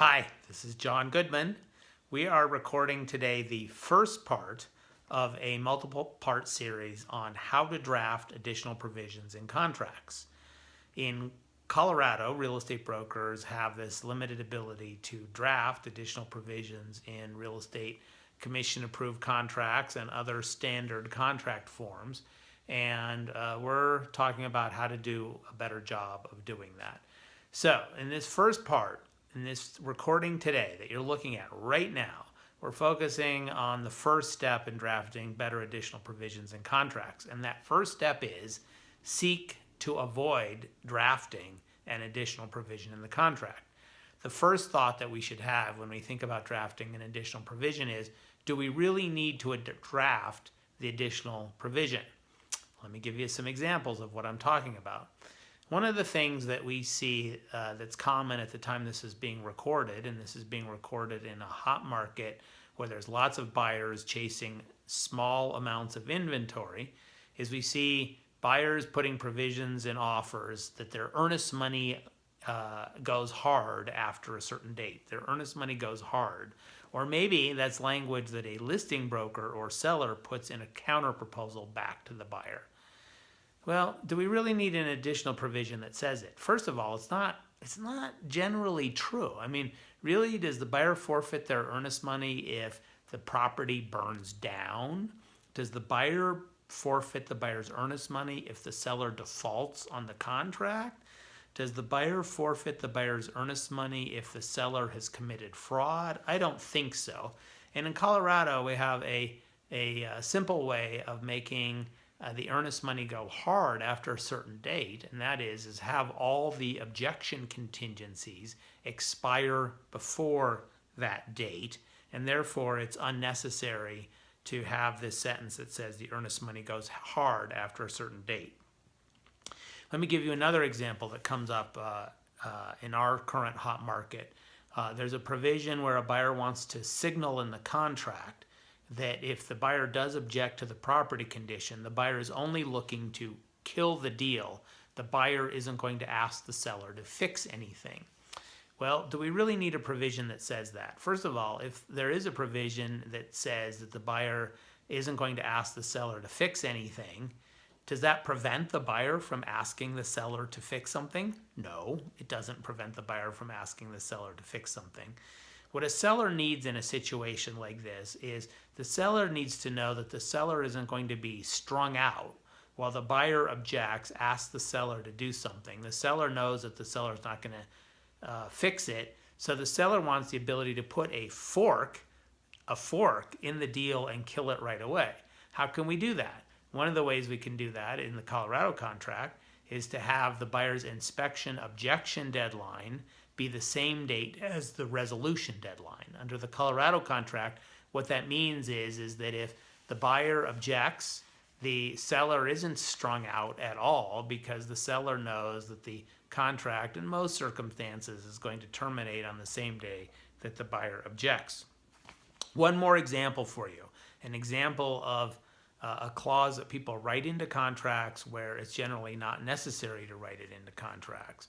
Hi, this is John Goodman. We are recording today the first part of a multiple part series on how to draft additional provisions in contracts. In Colorado, real estate brokers have this limited ability to draft additional provisions in real estate commission approved contracts and other standard contract forms. And we're talking about how to do a better job of doing that. So, in this first part, in this recording today that you're looking at right now, we're focusing on the first step in drafting better additional provisions in contracts. And that first step is seek to avoid drafting an additional provision in the contract. The first thought that we should have when we think about drafting an additional provision is, do we really need to draft the additional provision? Let me give you some examples of what I'm talking about. One of the things that we see that's common at the time this is being recorded, and this is being recorded in a hot market where there's lots of buyers chasing small amounts of inventory, is we see buyers putting provisions in offers that their earnest money goes hard after a certain date. Their earnest money goes hard. Or maybe that's language that a listing broker or seller puts in a counter proposal back to the buyer. Well, do we really need an additional provision that says it? First of all, it's not generally true. I mean, really, does the buyer forfeit their earnest money if the property burns down? Does the buyer forfeit the buyer's earnest money if the seller defaults on the contract? Does the buyer forfeit the buyer's earnest money if the seller has committed fraud? I don't think so. And in Colorado, we have a simple way of making the earnest money go hard after a certain date, and that is have all the objection contingencies expire before that date, and therefore it's unnecessary to have this sentence that says the earnest money goes hard after a certain date. Let me give you another example that comes up in our current hot market. There's a provision where a buyer wants to signal in the contract that if the buyer does object to the property condition, the buyer is only looking to kill the deal. The buyer isn't going to ask the seller to fix anything. Well, do we really need a provision that says that? First of all, if there is a provision that says that the buyer isn't going to ask the seller to fix anything, does that prevent the buyer from asking the seller to fix something? No, it doesn't prevent the buyer from asking the seller to fix something. What a seller needs in a situation like this is the seller needs to know that the seller isn't going to be strung out while the buyer objects, asks the seller to do something. The seller knows that the seller is not going to fix it, so the seller wants the ability to put a fork in the deal and kill it right away. How can we do that? One of the ways we can do that in the Colorado contract is to have the buyer's inspection objection deadline be the same date as the resolution deadline. Under the Colorado contract, what that means is that if the buyer objects, the seller isn't strung out at all because the seller knows that the contract in most circumstances is going to terminate on the same day that the buyer objects. One more example for you, an example of a clause that people write into contracts where it's generally not necessary to write it into contracts.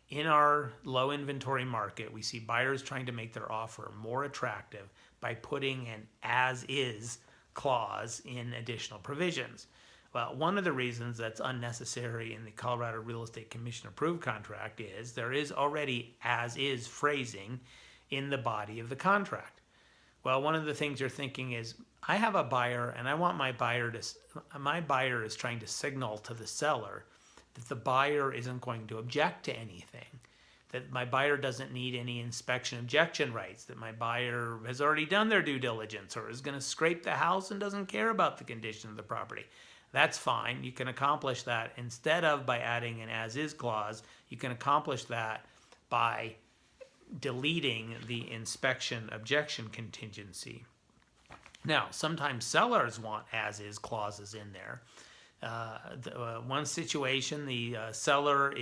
In our low inventory market, we see buyers trying to make their offer more attractive by putting an as-is clause in additional provisions. Well, one of the reasons that's unnecessary in the Colorado Real Estate Commission approved contract is there is already as-is phrasing in the body of the contract. Well, one of the things you're thinking is, I have a buyer and I want my buyer is trying to signal to the seller that the buyer isn't going to object to anything, that my buyer doesn't need any inspection objection rights, that my buyer has already done their due diligence or is going to scrape the house and doesn't care about the condition of the property. That's fine. You can accomplish that instead of by adding an as-is clause. You can accomplish that by deleting the inspection objection contingency. Now, sometimes sellers want as-is clauses in there. One situation, the seller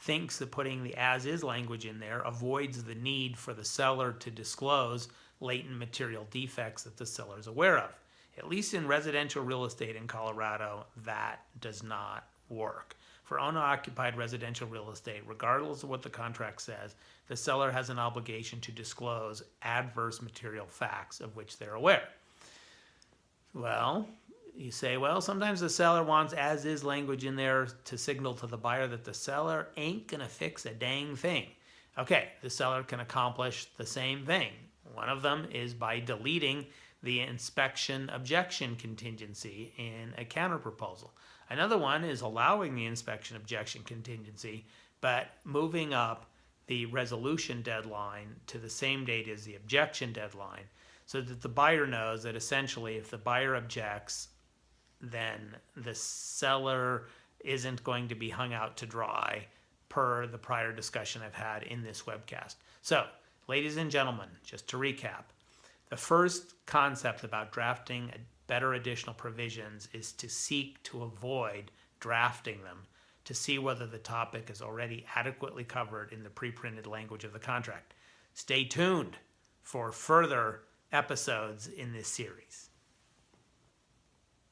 thinks that putting the as-is language in there avoids the need for the seller to disclose latent material defects that the seller is aware of. At least in residential real estate in Colorado, that does not work. For owner-occupied residential real estate, regardless of what the contract says, the seller has an obligation to disclose adverse material facts of which they're aware. Well, you say, well, sometimes the seller wants as-is language in there to signal to the buyer that the seller ain't going to fix a dang thing. Okay, the seller can accomplish the same thing. One of them is by deleting the inspection objection contingency in a counterproposal. Another one is allowing the inspection objection contingency, but moving up the resolution deadline to the same date as the objection deadline, so that the buyer knows that essentially if the buyer objects, then the seller isn't going to be hung out to dry per the prior discussion I've had in this webcast. So, ladies and gentlemen, just to recap, the first concept about drafting better additional provisions is to seek to avoid drafting them, to see whether the topic is already adequately covered in the pre-printed language of the contract. Stay tuned for further episodes in this series.